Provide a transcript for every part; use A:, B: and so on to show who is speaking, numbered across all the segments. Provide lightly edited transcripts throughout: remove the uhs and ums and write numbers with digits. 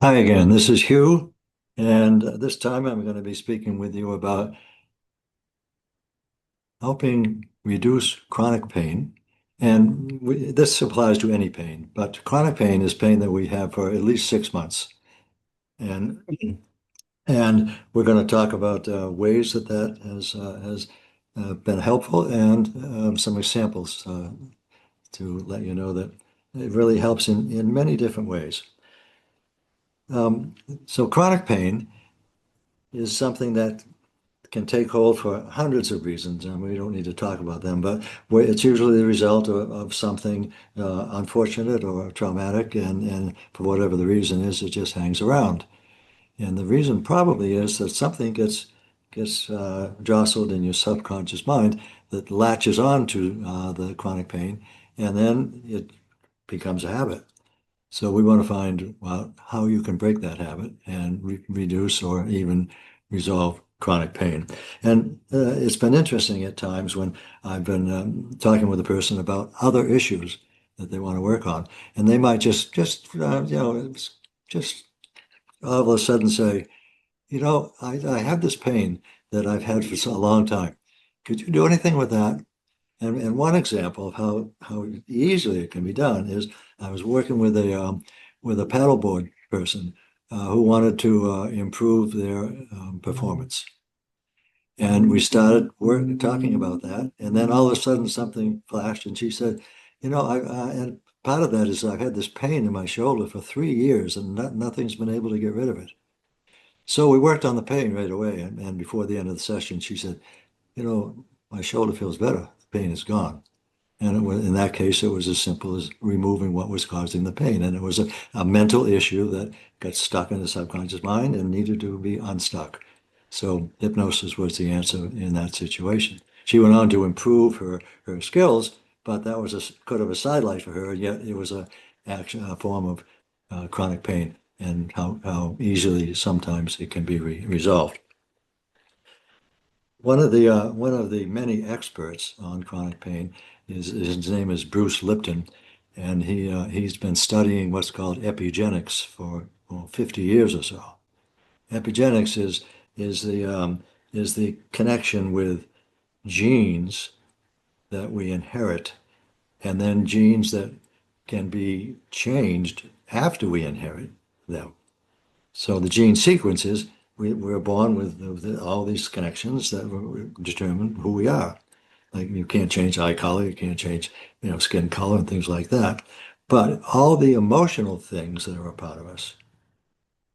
A: Hi again, this is Hugh, and this time I'm going to be speaking with you about helping reduce chronic pain. And this applies to any pain, but chronic pain is pain that we have for at least 6 months. And and we're going to talk about ways that has been helpful and some examples to let you know that it really helps in many different ways. Um, so chronic pain is something that can take hold for hundreds of reasons, and we don't need to talk about them, but it's usually the result of something unfortunate or traumatic, and for whatever the reason is, it just hangs around. And the reason probably is that something gets jostled in your subconscious mind that latches on to the chronic pain, and then it becomes a habit. So we want to find out how you can break that habit and reduce or even resolve chronic pain. And it's been interesting at times when I've been talking with a person about other issues that they want to work on, and they might just all of a sudden say, I have this pain that I've had for so a long time. Could you do anything with that? And one example of how easily it can be done is I was working with a paddleboard person who wanted to improve their performance, and we started talking about that, and then all of a sudden something flashed, and she said, and part of that is I've had this pain in my shoulder for 3 years, and nothing's been able to get rid of it. So we worked on the pain right away, and before the end of the session, she said, my shoulder feels better. The pain is gone. And in that case, it was as simple as removing what was causing the pain. And it was a mental issue that got stuck in the subconscious mind and needed to be unstuck. So hypnosis was the answer in that situation. She went on to improve her skills, but that was could have a sidelight for her, yet it was a form of chronic pain and how easily sometimes it can be resolved. One of the many experts on chronic pain is his name is Bruce Lipton, and he's been studying what's called epigenetics for 50 years or so. Epigenetics is the is the connection with genes that we inherit, and then genes that can be changed after we inherit them. So the gene sequences, we're born with all these connections that determine who we are. Like you can't change eye color, you can't change, skin color and things like that. But all the emotional things that are a part of us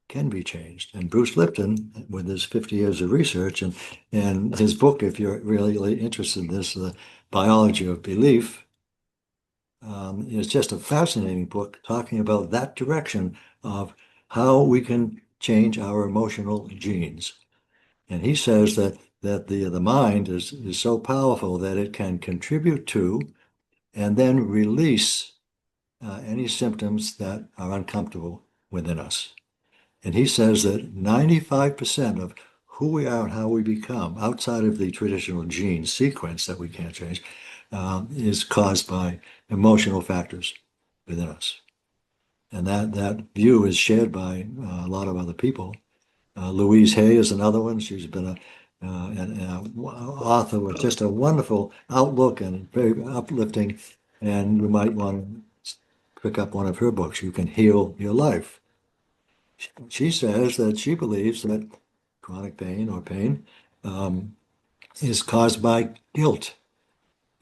A: can be changed. And Bruce Lipton, with his 50 years of research and his book, if you're really interested in this, The Biology of Belief, is just a fascinating book talking about that direction of how we can change our emotional genes. And he says that the mind is so powerful that it can contribute to and then release any symptoms that are uncomfortable within us. And he says that 95% of who we are and how we become, outside of the traditional gene sequence that we can't change, is caused by emotional factors within us. And that view is shared by a lot of other people. Louise Hay is another one. She's been an author with just a wonderful outlook and very uplifting. And you might want to pick up one of her books. You Can Heal Your Life. She says that she believes that chronic pain or pain um, is caused by guilt.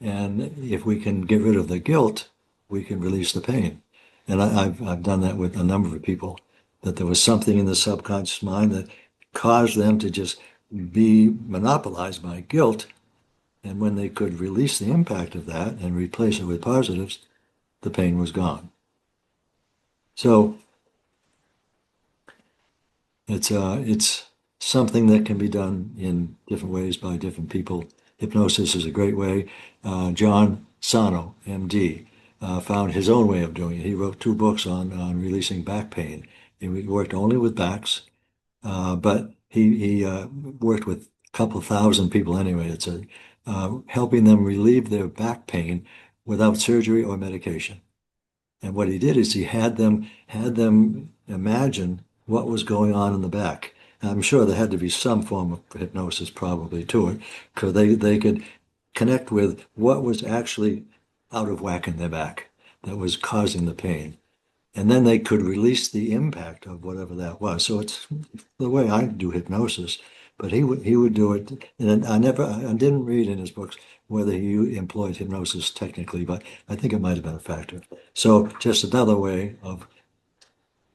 A: And if we can get rid of the guilt, we can release the pain. And I've done that with a number of people, that there was something in the subconscious mind that caused them to just be monopolized by guilt. And when they could release the impact of that and replace it with positives, the pain was gone. So it's something that can be done in different ways by different people. Hypnosis is a great way. John Sano, MD, found his own way of doing it. He wrote two books on releasing back pain. He worked only with backs, but he worked with a couple thousand people anyway. It's helping them relieve their back pain without surgery or medication. And what he did is he had them imagine what was going on in the back. I'm sure there had to be some form of hypnosis probably to it, because they could connect with what was actually out of whack in their back that was causing the pain. And then they could release the impact of whatever that was. So it's the way I do hypnosis, but he would do it. And I didn't read in his books whether he employed hypnosis technically, but I think it might have been a factor. So just another way of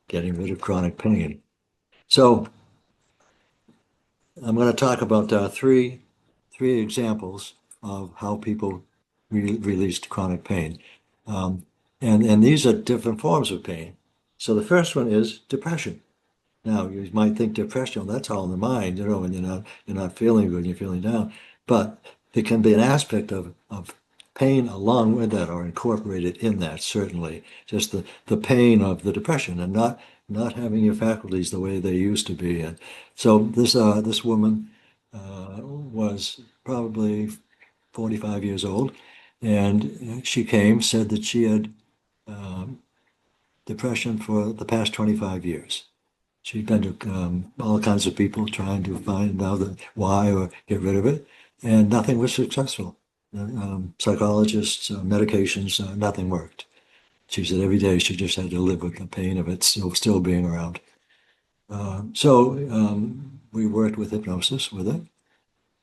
A: getting rid of chronic pain. So I'm going to talk about three examples of how people released chronic pain. Um, and these are different forms of pain. So the first one is depression. Now you might think depression, that's all in the mind, when you're not feeling good, you're feeling down. But it can be an aspect of pain along with that or incorporated in that, certainly. Just the pain of the depression and not having your faculties the way they used to be. And so this woman was probably 45 years old, and she came, said that she had depression for the past 25 years. She'd been to all kinds of people trying to find out why or get rid of it, and nothing was successful. Psychologists, medications, nothing worked. She said every day she just had to live with the pain of it still being around. So we worked with hypnosis with it,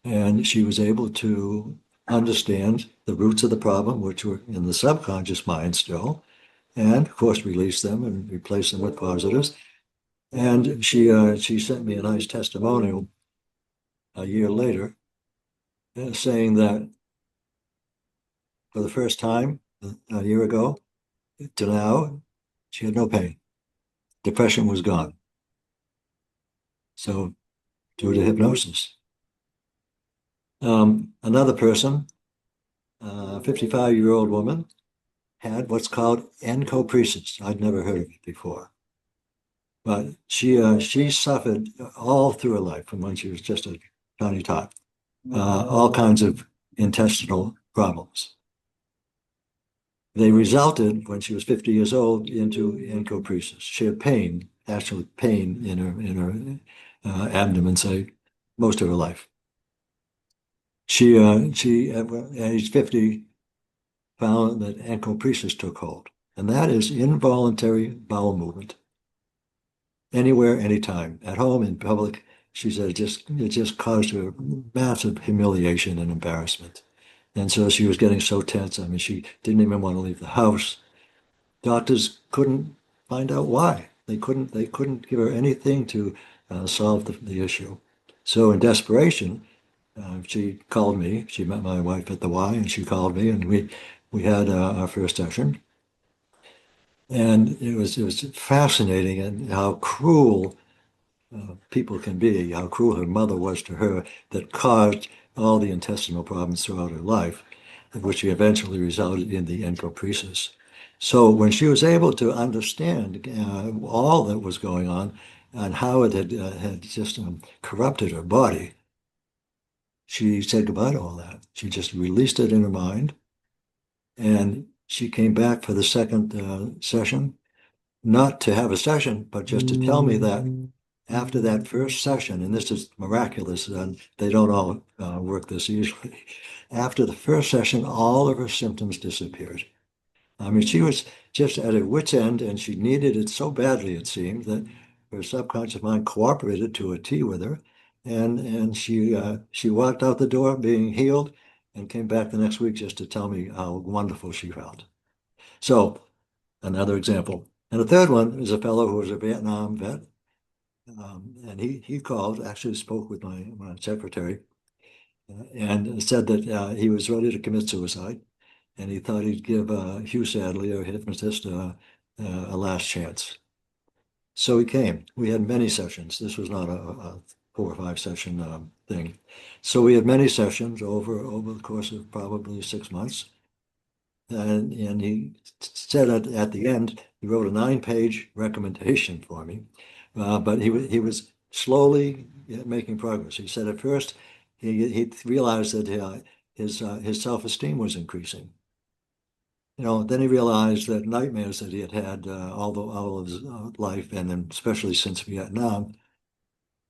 A: and she was able to understand the roots of the problem, which were in the subconscious mind still, and of course release them and replace them with positives. And she sent me a nice testimonial a year later, saying that for the first time a year ago to now, she had no pain. Depression was gone. So due to hypnosis. Another person, a 55-year-old woman, had what's called encopresis. I'd never heard of it before. But she suffered all through her life from when she was just a tiny tot, all kinds of intestinal problems. They resulted, when she was 50 years old, into encopresis. She had pain, actual pain in her abdomen, say, most of her life. She at age 50 found that encopresis took hold, and that is involuntary bowel movement, anywhere, anytime, at home, in public. She said it just caused her massive humiliation and embarrassment. And so she was getting so tense. I mean, she didn't even want to leave the house. Doctors couldn't find out why. They couldn't give her anything to solve the issue. So in desperation, she called me. She met my wife at the Y, and she called me, and we had our first session. And it was fascinating, and how cruel people can be, how cruel her mother was to her, that caused all the intestinal problems throughout her life, which eventually resulted in the encopresis. So when she was able to understand all that was going on and how it had just corrupted her body, she said goodbye to all that. She just released it in her mind, and she came back for the second session, not to have a session, but just to tell me that after that first session, and this is miraculous, and they don't all work this easily. After the first session, all of her symptoms disappeared. I mean, she was just at her wit's end, and she needed it so badly, it seemed, that her subconscious mind cooperated to a T with her, and she walked out the door being healed, and came back the next week just to tell me how wonderful she felt. So another example. And the third one is a fellow who was a Vietnam vet, and he called, actually spoke with my secretary, and said that he was ready to commit suicide, and he thought he'd give Hugh Sadlier, a hypnotist, a last chance. So he came. We had many sessions. This was not a 4 or 5 session thing. So we had many sessions over the course of probably 6 months. And he said at the end, he wrote a 9-page recommendation for me, but he was slowly making progress. He said at first he realized that his self-esteem was increasing. Then he realized that nightmares that he had had all of his life, and then especially since Vietnam,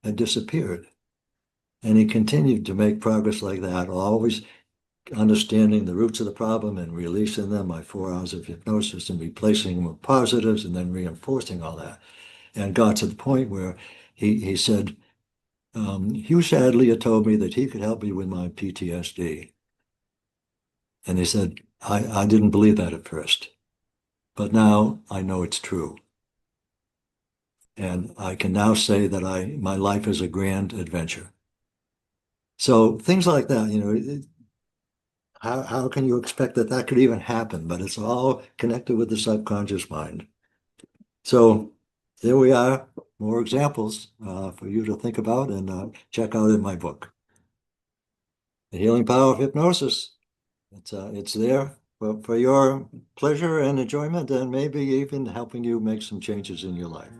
A: had disappeared. And he continued to make progress like that, always understanding the roots of the problem and releasing them by 4 hours of hypnosis and replacing them with positives and then reinforcing all that. And got to the point where he said, Hugh Sadlier told me that he could help me with my PTSD. And he said, I didn't believe that at first, but now I know it's true. And I can now say that my life is a grand adventure. So things like that, how can you expect that that could even happen? But it's all connected with the subconscious mind. So there we are, more examples for you to think about and check out in my book, The Healing Power of Hypnosis. It's there for your pleasure and enjoyment, and maybe even helping you make some changes in your life.